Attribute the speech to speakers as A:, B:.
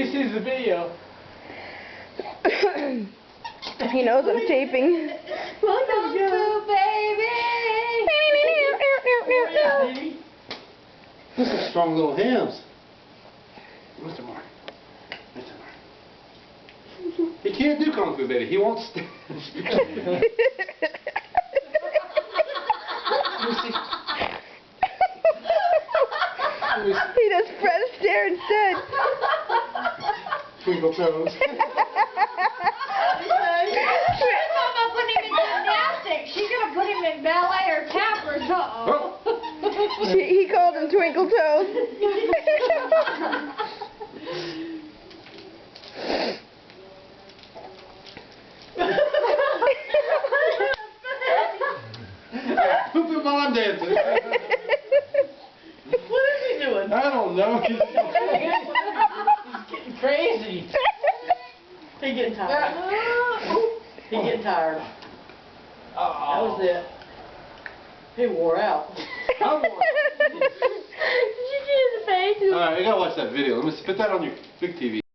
A: He sees the video.
B: He knows I'm taping.
C: Welcome to baby.
A: Those are strong little hands. Mr. Mark. Mr. Mark. He can't do Kung Fu baby. He won't stand.
B: He does Fred Astaire instead.
A: Twinkle toes.
C: She's talking about putting him in gymnastics. She's gonna put him in ballet or tap or something.
B: He called him Twinkle Toes.
A: Who put mom dancing?
C: What is he doing?
A: I don't know.
D: He's getting crazy.
C: He's getting tired. He's getting tired.
D: Oh.
C: That was it. He wore out.
A: Did you
C: see his face?
A: Alright, you gotta watch that video. Let me put that on your big TV.